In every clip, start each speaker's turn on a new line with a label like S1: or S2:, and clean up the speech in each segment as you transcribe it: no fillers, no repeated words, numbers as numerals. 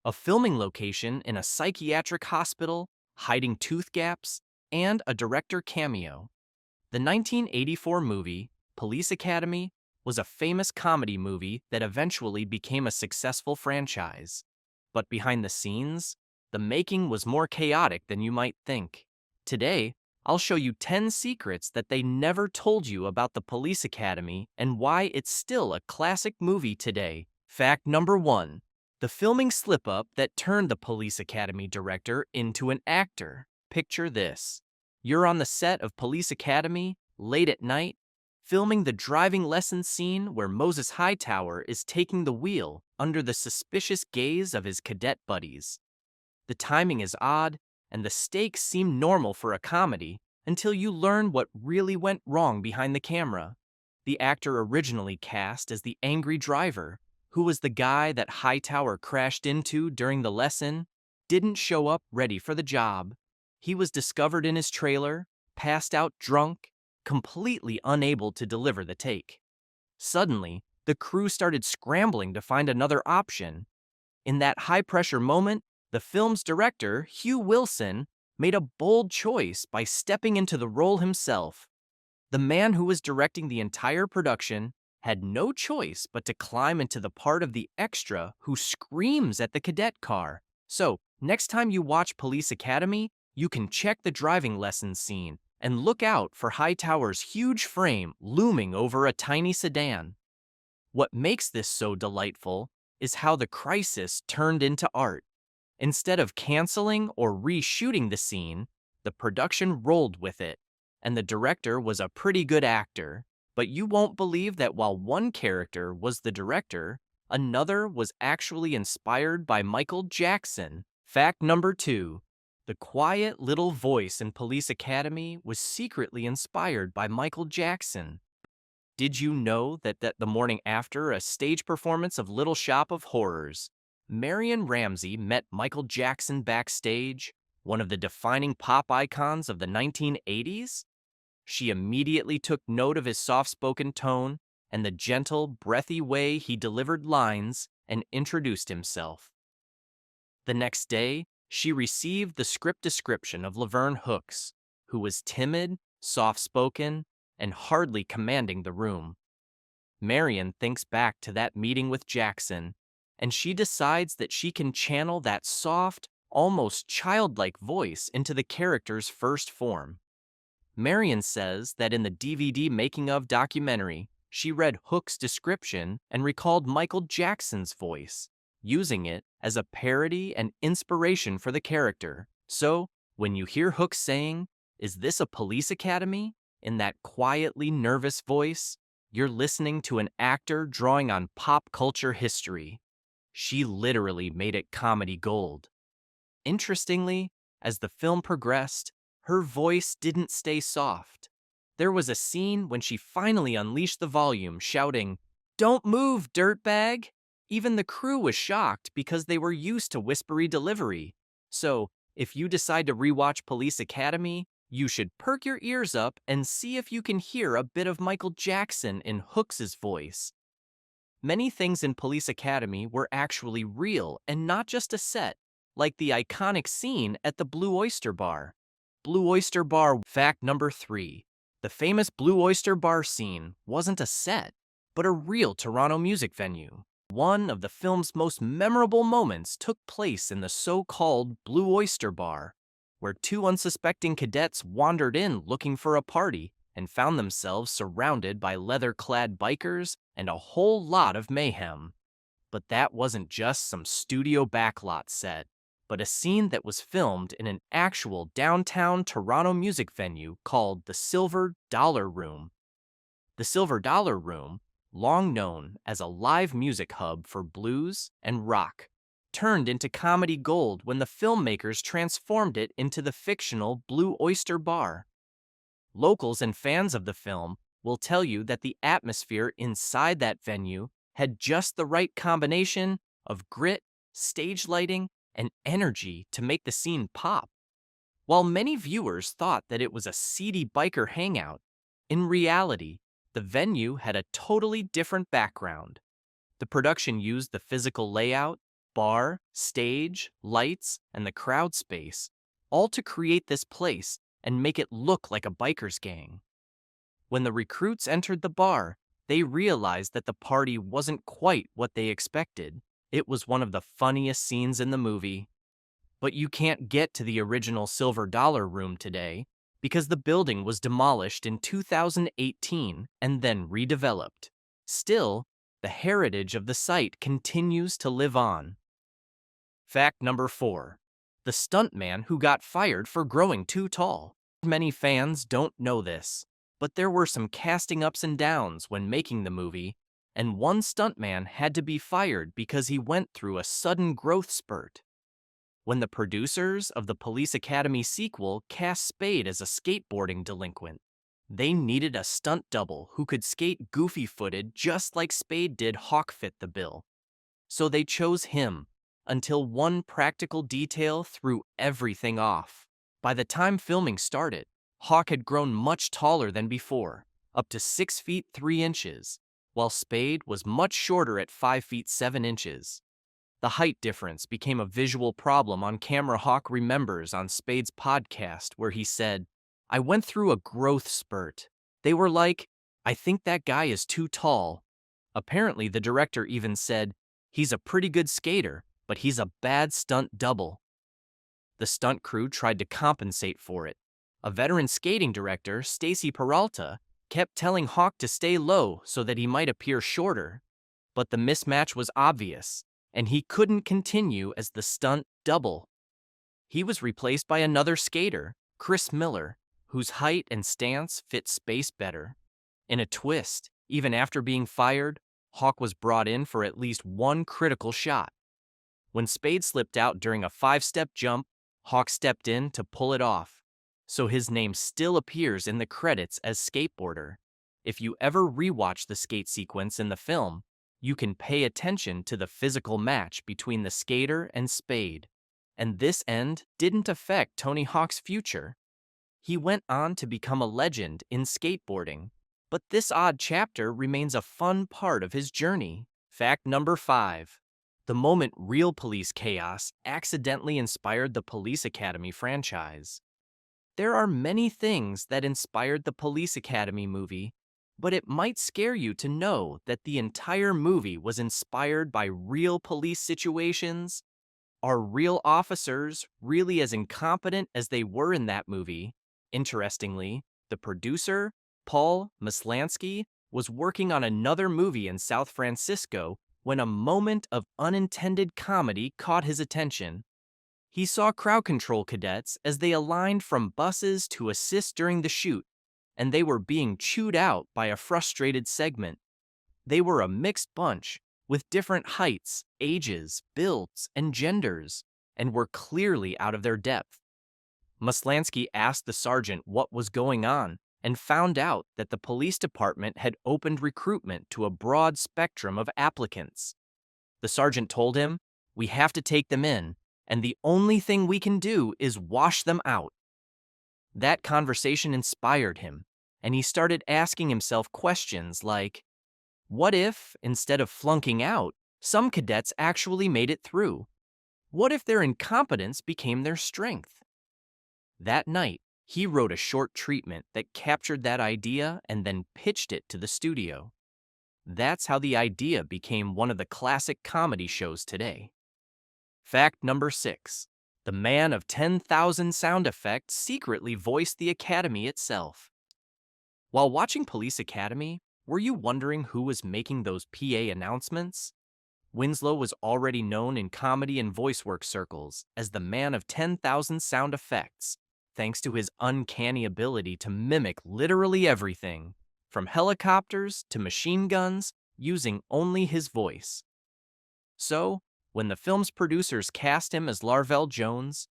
S1: a filming location in a psychiatric hospital, hiding tooth gaps, and a director cameo. The 1984 movie, Police Academy, was a famous comedy movie that eventually became a successful franchise. But behind the scenes, the making was more chaotic than you might think. Today, I'll show you 10 secrets that they never told you about the Police Academy and why it's still a classic movie today. Fact number 1. The filming slip-up that turned the Police Academy director into an actor. Picture this. You're on the set of Police Academy, late at night, filming the driving lesson scene where Moses Hightower is taking the wheel under the suspicious gaze of his cadet buddies. The timing is odd, and the stakes seem normal for a comedy until you learn what really went wrong behind the camera. The actor originally cast as the angry driver, who was the guy that Hightower crashed into during the lesson, didn't show up ready for the job. He was discovered in his trailer, passed out drunk, completely unable to deliver the take. Suddenly, the crew started scrambling to find another option. In that high-pressure moment, the film's director, Hugh Wilson, made a bold choice by stepping into the role himself. The man who was directing the entire production had no choice but to climb into the part of the extra who screams at the cadet car. So, next time you watch Police Academy, you can check the driving lesson scene and look out for Hightower's huge frame looming over a tiny sedan. What makes this so delightful is how the crisis turned into art. Instead of canceling or reshooting the scene, the production rolled with it, and the director was a pretty good actor. But you won't believe that while one character was the director, another was actually inspired by Michael Jackson. Fact number 2. The quiet little voice in Police Academy was secretly inspired by Michael Jackson. Did you know that the morning after a stage performance of Little Shop of Horrors, Marion Ramsey met Michael Jackson backstage, one of the defining pop icons of the 1980s? She immediately took note of his soft-spoken tone and the gentle, breathy way he delivered lines and introduced himself. The next day, she received the script description of Laverne Hooks, who was timid, soft-spoken, and hardly commanding the room. Marion thinks back to that meeting with Jackson, and she decides that she can channel that soft, almost childlike voice into the character's first form. Marion says that in the DVD making-of documentary, she read Hook's description and recalled Michael Jackson's voice, using it as a parody and inspiration for the character. So, when you hear Hook saying, "Is this a police academy?" in that quietly nervous voice, you're listening to an actor drawing on pop culture history. She literally made it comedy gold. Interestingly, as the film progressed, her voice didn't stay soft. There was a scene when she finally unleashed the volume, shouting, "Don't move, dirtbag!" Even the crew was shocked because they were used to whispery delivery. So, if you decide to rewatch Police Academy, you should perk your ears up and see if you can hear a bit of Michael Jackson in Hooks' voice. Many things in Police Academy were actually real and not just a set, like the iconic scene at the Blue Oyster Bar. Blue Oyster Bar. Fact number 3. The famous Blue Oyster Bar scene wasn't a set, but a real Toronto music venue. One of the film's most memorable moments took place in the so-called Blue Oyster Bar, where 2 unsuspecting cadets wandered in looking for a party and found themselves surrounded by leather-clad bikers and a whole lot of mayhem. But that wasn't just some studio backlot set, but a scene that was filmed in an actual downtown Toronto music venue called the Silver Dollar Room. The Silver Dollar Room, long known as a live music hub for blues and rock, turned into comedy gold when the filmmakers transformed it into the fictional Blue Oyster Bar. Locals and fans of the film will tell you that the atmosphere inside that venue had just the right combination of grit, stage lighting, and energy to make the scene pop. While many viewers thought that it was a seedy biker hangout, in reality, the venue had a totally different background. The production used the physical layout, bar, stage, lights, and the crowd space, all to create this place and make it look like a biker's gang. When the recruits entered the bar, they realized that the party wasn't quite what they expected. It was one of the funniest scenes in the movie. But you can't get to the original Silver Dollar Room today because the building was demolished in 2018 and then redeveloped. Still, the heritage of the site continues to live on. Fact number 4. The stuntman who got fired for growing too tall. Many fans don't know this, but there were some casting ups and downs when making the movie, and one stuntman had to be fired because he went through a sudden growth spurt. When the producers of the Police Academy sequel cast Spade as a skateboarding delinquent, they needed a stunt double who could skate goofy-footed just like Spade did. Hawk fit the bill. So they chose him, until one practical detail threw everything off. By the time filming started, Hawk had grown much taller than before, up to 6 feet 3 inches, while Spade was much shorter at 5 feet 7 inches. The height difference became a visual problem on camera. Hawk remembers on Spade's podcast where he said, "I went through a growth spurt. They were like, I think that guy is too tall." Apparently, the director even said, "He's a pretty good skater, but he's a bad stunt double." The stunt crew tried to compensate for it. A veteran skating director, Stacy Peralta, kept telling Hawk to stay low so that he might appear shorter. But the mismatch was obvious, and he couldn't continue as the stunt double. He was replaced by another skater, Chris Miller, whose height and stance fit Space better. In a twist, even after being fired, Hawk was brought in for at least one critical shot. When Spade slipped out during a 5-step jump, Hawk stepped in to pull it off, so his name still appears in the credits as skateboarder. If you ever rewatch the skate sequence in the film, you can pay attention to the physical match between the skater and Spade. And this end didn't affect Tony Hawk's future. He went on to become a legend in skateboarding, but this odd chapter remains a fun part of his journey. Fact number 5. The moment real police chaos accidentally inspired the Police Academy franchise. There are many things that inspired the Police Academy movie, but it might scare you to know that the entire movie was inspired by real police situations. Are real officers really as incompetent as they were in that movie? Interestingly, the producer, Paul Maslansky, was working on another movie in South Francisco when a moment of unintended comedy caught his attention. He saw crowd control cadets as they aligned from buses to assist during the shoot, and they were being chewed out by a frustrated segment. They were a mixed bunch, with different heights, ages, builds, and genders, and were clearly out of their depth. Maslansky asked the sergeant what was going on and found out that the police department had opened recruitment to a broad spectrum of applicants. The sergeant told him, "We have to take them in, and the only thing we can do is wash them out." That conversation inspired him, and he started asking himself questions like, what if, instead of flunking out, some cadets actually made it through? What if their incompetence became their strength? That night, he wrote a short treatment that captured that idea and then pitched it to the studio. That's how the idea became one of the classic comedy shows today. Fact number 6. The man of 10,000 sound effects secretly voiced the Academy itself. While watching Police Academy, were you wondering who was making those PA announcements? Winslow was already known in comedy and voice work circles as the man of 10,000 sound effects, thanks to his uncanny ability to mimic literally everything, from helicopters to machine guns, using only his voice. So, when the film's producers cast him as Larvell Jones,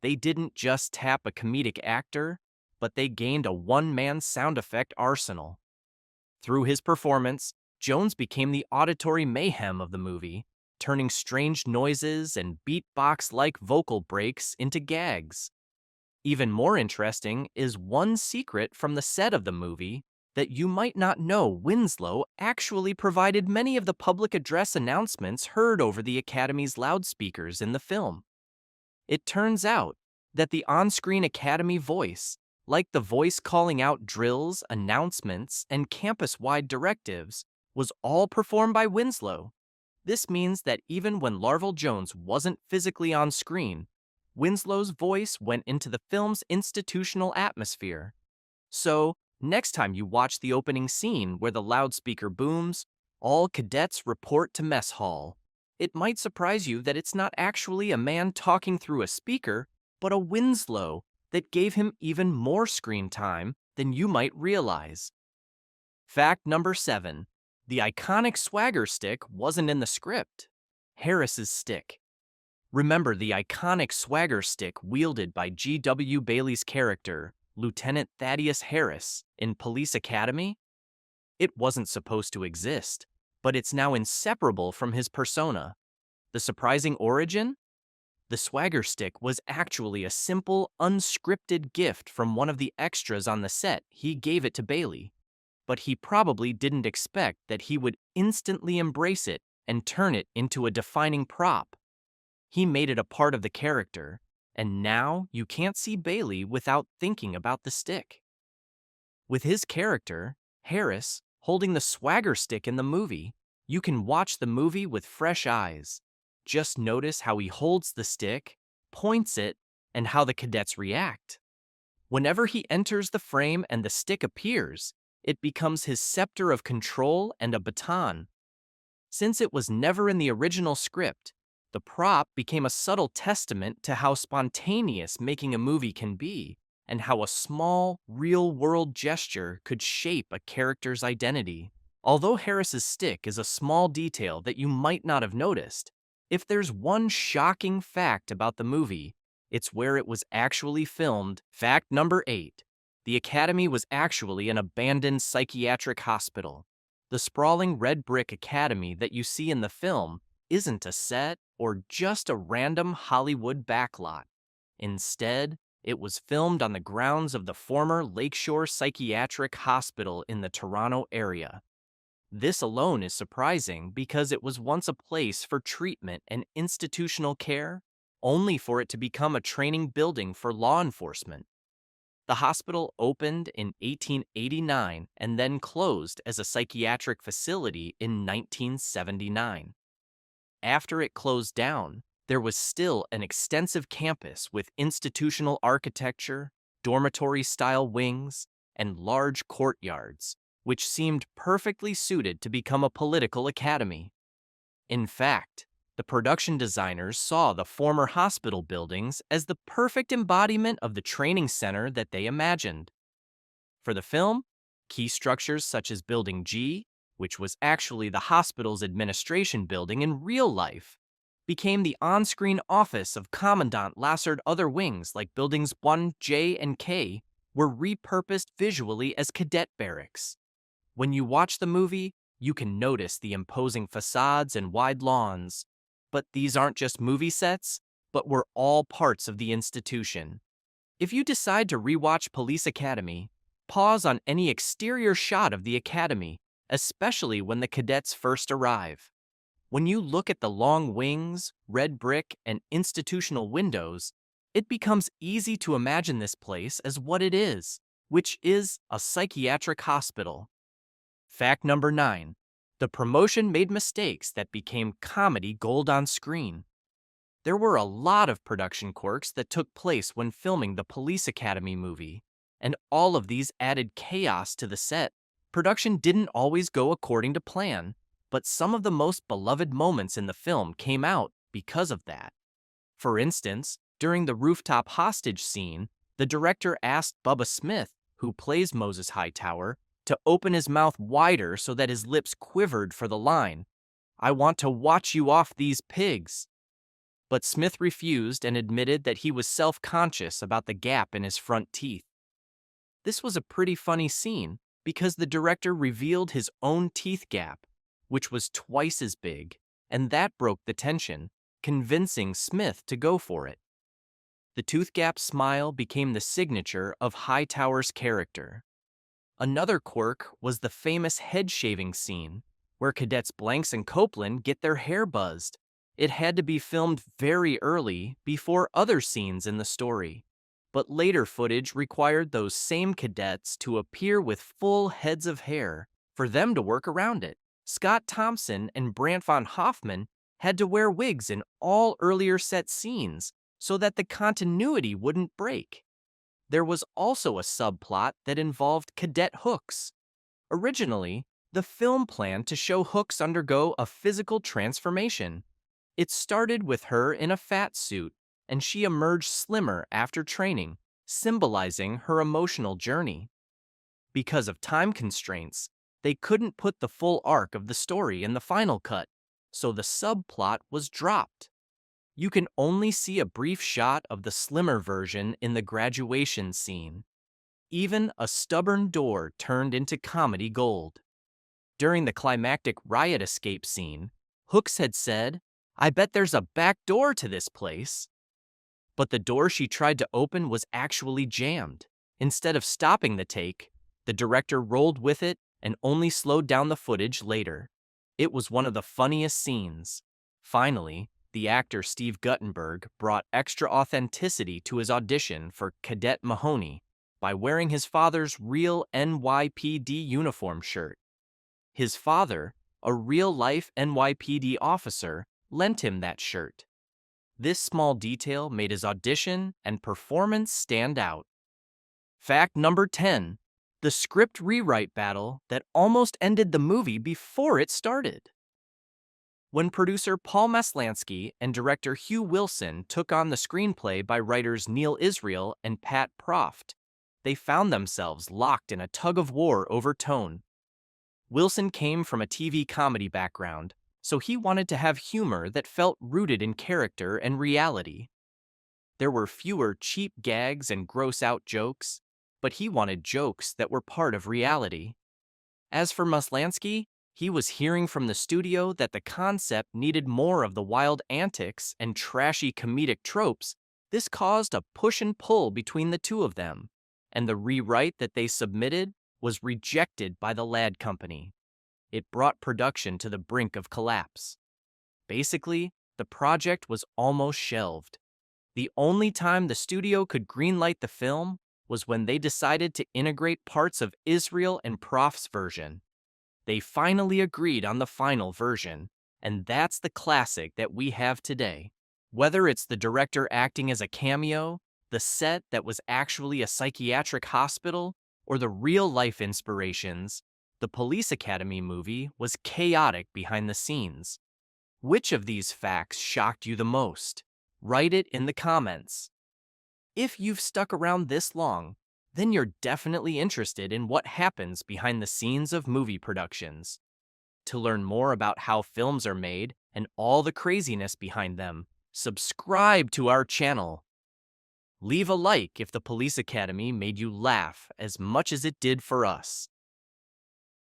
S1: they didn't just tap a comedic actor, but they gained a one-man sound effect arsenal. Through his performance, Jones became the auditory mayhem of the movie, turning strange noises and beatbox-like vocal breaks into gags. Even more interesting is one secret from the set of the movie that you might not know Winslow actually provided many of the public address announcements heard over the Academy's loudspeakers in the film. It turns out that the on-screen Academy voice, like the voice calling out drills, announcements, and campus-wide directives, was all performed by Winslow. This means that even when Larval Jones wasn't physically on screen, Winslow's voice went into the film's institutional atmosphere. So, next time you watch the opening scene where the loudspeaker booms, "All cadets report to mess hall," it might surprise you that it's not actually a man talking through a speaker, but a Winslow that gave him even more screen time than you might realize. Fact number 7. The iconic swagger stick wasn't in the script. Harris's stick. Remember the iconic swagger stick wielded by G.W. Bailey's character, Lieutenant Thaddeus Harris, in Police Academy? It wasn't supposed to exist, but it's now inseparable from his persona. The surprising origin? The swagger stick was actually a simple, unscripted gift from one of the extras on the set. He gave it to Bailey, but he probably didn't expect that he would instantly embrace it and turn it into a defining prop. He made it a part of the character, and now you can't see Bailey without thinking about the stick. With his character, Harris, holding the swagger stick in the movie, you can watch the movie with fresh eyes. Just notice how he holds the stick, points it, and how the cadets react. Whenever he enters the frame and the stick appears, it becomes his scepter of control and a baton. Since it was never in the original script, the prop became a subtle testament to how spontaneous making a movie can be, and how a small, real-world gesture could shape a character's identity. Although Harris's stick is a small detail that you might not have noticed, if there's one shocking fact about the movie, it's where it was actually filmed. Fact number 8. The Academy was actually an abandoned psychiatric hospital. The sprawling red brick academy that you see in the film isn't a set or just a random Hollywood backlot. Instead, it was filmed on the grounds of the former Lakeshore Psychiatric Hospital in the Toronto area. This alone is surprising because it was once a place for treatment and institutional care, only for it to become a training building for law enforcement. The hospital opened in 1889 and then closed as a psychiatric facility in 1979. After it closed down, there was still an extensive campus with institutional architecture, dormitory-style wings, and large courtyards, which seemed perfectly suited to become a political academy. In fact, the production designers saw the former hospital buildings as the perfect embodiment of the training center that they imagined. For the film, key structures such as Building G, which was actually the hospital's administration building in real life, became the on-screen office of Commandant Lassard. Other wings like Buildings 1, J, and K were repurposed visually as cadet barracks. When you watch the movie, you can notice the imposing facades and wide lawns, but these aren't just movie sets, but were all parts of the institution. If you decide to rewatch Police Academy, pause on any exterior shot of the academy, especially when the cadets first arrive. When you look at the long wings, red brick, and institutional windows, it becomes easy to imagine this place as what it is, which is a psychiatric hospital. Fact number 9. The promotion made mistakes that became comedy gold on screen. There were a lot of production quirks that took place when filming the Police Academy movie, and all of these added chaos to the set. Production didn't always go according to plan, but some of the most beloved moments in the film came out because of that. For instance, during the rooftop hostage scene, the director asked Bubba Smith, who plays Moses Hightower, to open his mouth wider so that his lips quivered for the line, "I want to watch you off these pigs." But Smith refused and admitted that he was self-conscious about the gap in his front teeth. This was a pretty funny scene because the director revealed his own teeth gap, which was twice as big, and that broke the tension, convincing Smith to go for it. The tooth gap smile became the signature of Hightower's character. Another quirk was the famous head shaving scene, where cadets Blanks and Copeland get their hair buzzed. It had to be filmed very early before other scenes in the story, but later footage required those same cadets to appear with full heads of hair for them to work around it. Scott Thompson and Brant von Hoffman had to wear wigs in all earlier set scenes so that the continuity wouldn't break. There was also a subplot that involved Cadet Hooks. Originally, the film planned to show Hooks undergo a physical transformation. It started with her in a fat suit, and she emerged slimmer after training, symbolizing her emotional journey. Because of time constraints, they couldn't put the full arc of the story in the final cut, so the subplot was dropped. You can only see a brief shot of the slimmer version in the graduation scene. Even a stubborn door turned into comedy gold. During the climactic riot escape scene, Hooks had said, "I bet there's a back door to this place." But the door she tried to open was actually jammed. Instead of stopping the take, the director rolled with it and only slowed down the footage later. It was one of the funniest scenes. Finally, the actor Steve Guttenberg brought extra authenticity to his audition for Cadet Mahoney by wearing his father's real NYPD uniform shirt. His father, a real-life NYPD officer, lent him that shirt. This small detail made his audition and performance stand out. Fact number 10. The script rewrite battle that almost ended the movie before it started. When producer Paul Maslansky and director Hugh Wilson took on the screenplay by writers Neil Israel and Pat Proft, they found themselves locked in a tug-of-war over tone. Wilson came from a TV comedy background, so he wanted to have humor that felt rooted in character and reality. There were fewer cheap gags and gross-out jokes, but he wanted jokes that were part of reality. As for Maslansky, he was hearing from the studio that the concept needed more of the wild antics and trashy comedic tropes. This caused a push and pull between the two of them, and the rewrite that they submitted was rejected by the Ladd Company. It brought production to the brink of collapse. Basically, the project was almost shelved. The only time the studio could greenlight the film was when they decided to integrate parts of Israel and Proft's version. They finally agreed on the final version, and that's the classic that we have today. Whether it's the director acting as a cameo, the set that was actually a psychiatric hospital, or the real-life inspirations, the Police Academy movie was chaotic behind the scenes. Which of these facts shocked you the most? Write it in the comments. If you've stuck around this long, then you're definitely interested in what happens behind the scenes of movie productions. To learn more about how films are made and all the craziness behind them, subscribe to our channel. Leave a like if the Police Academy made you laugh as much as it did for us.